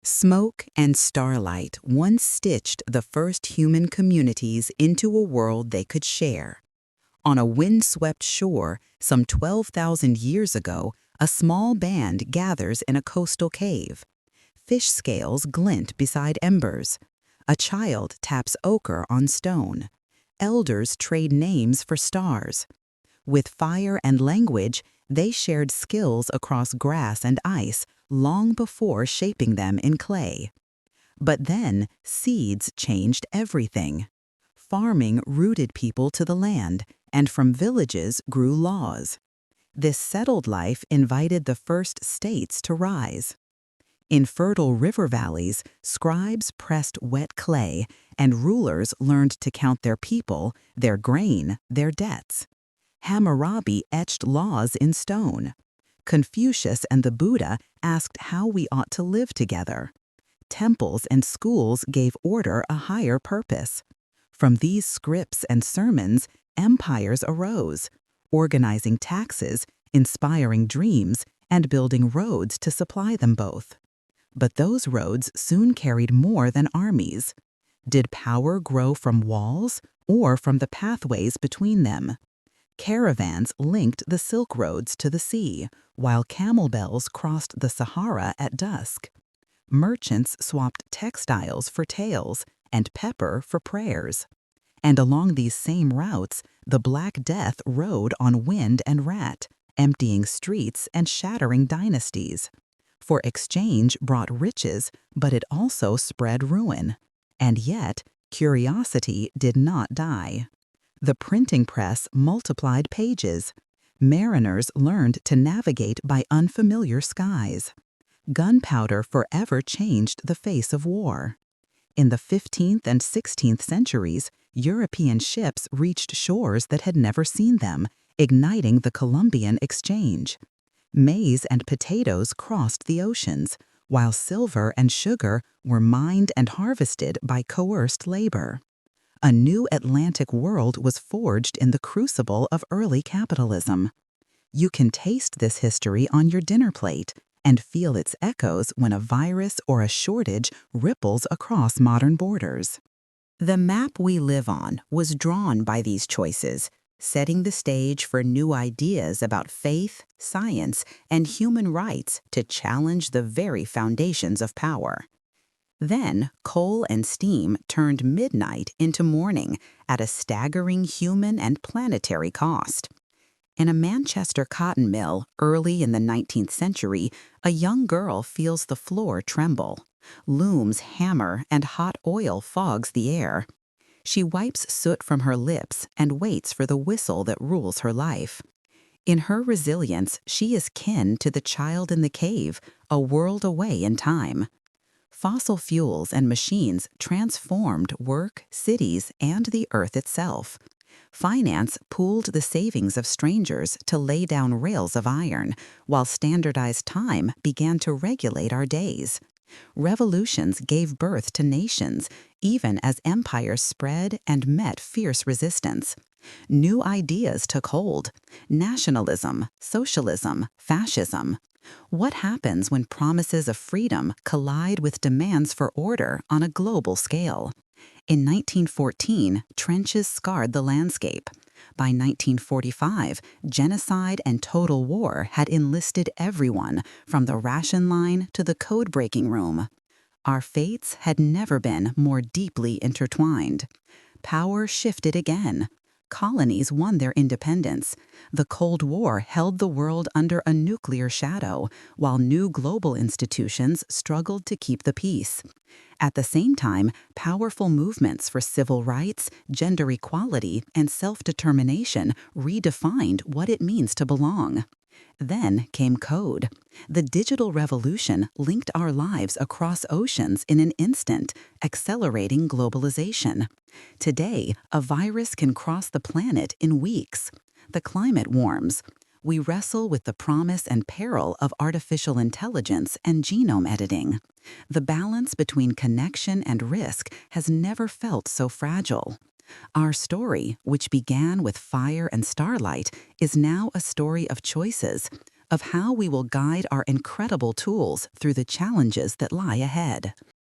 Smoke and starlight once stitched the first human communities into a world they could share. On a windswept shore, some 12,000 years ago, a small band gathers in a coastal cave. Fish scales glint beside embers. A child taps ochre on stone. Elders trade names for stars. With fire and language, they shared skills across grass and ice long before shaping them in clay. But then, seeds changed everything. Farming rooted people to the land, and from villages grew laws. This settled life invited the first states to rise. In fertile river valleys, scribes pressed wet clay, and rulers learned to count their people, their grain, their debts. Hammurabi etched laws in stone. Confucius and the Buddha asked how we ought to live together. Temples and schools gave order a higher purpose. From these scripts and sermons, empires arose, organizing taxes, inspiring dreams, and building roads to supply them both. But those roads soon carried more than armies. Did power grow from walls or from the pathways between them? Caravans linked the Silk Roads to the sea, while camel bells crossed the Sahara at dusk. Merchants swapped textiles for tales and pepper for prayers. And along these same routes, the Black Death rode on wind and rat, emptying streets and shattering dynasties. For exchange brought riches, but it also spread ruin. And yet, curiosity did not die. The printing press multiplied pages. Mariners learned to navigate by unfamiliar skies. Gunpowder forever changed the face of war. In the 15th and 16th centuries, European ships reached shores that had never seen them, igniting the Columbian Exchange. Maize and potatoes crossed the oceans, while silver and sugar were mined and harvested by coerced labor. A new Atlantic world was forged in the crucible of early capitalism. You can taste this history on your dinner plate and feel its echoes when a virus or a shortage ripples across modern borders. The map we live on was drawn by these choices, setting the stage for new ideas about faith, science, and human rights to challenge the very foundations of power. Then, coal and steam turned midnight into morning at a staggering human and planetary cost. In a Manchester cotton mill early in the 19th century, a young girl feels the floor tremble. Looms hammer and hot oil fogs the air. She wipes soot from her lips and waits for the whistle that rules her life. In her resilience, she is kin to the child in the cave, a world away in time. Fossil fuels and machines transformed work, cities, and the earth itself. Finance pooled the savings of strangers to lay down rails of iron, while standardized time began to regulate our days. Revolutions gave birth to nations, even as empires spread and met fierce resistance. New ideas took hold: nationalism, socialism, fascism. What happens when promises of freedom collide with demands for order on a global scale? In 1914, trenches scarred the landscape. By 1945, genocide and total war had enlisted everyone, from the ration line to the code-breaking room. Our fates had never been more deeply intertwined. Power shifted again. Colonies won their independence. The Cold War held the world under a nuclear shadow, while new global institutions struggled to keep the peace. At the same time, powerful movements for civil rights, gender equality, and self-determination redefined what it means to belong. Then came code. The digital revolution linked our lives across oceans in an instant, accelerating globalization. Today, a virus can cross the planet in weeks. The climate warms. We wrestle with the promise and peril of artificial intelligence and genome editing. The balance between connection and risk has never felt so fragile. Our story, which began with fire and starlight, is now a story of choices, of how we will guide our incredible tools through the challenges that lie ahead.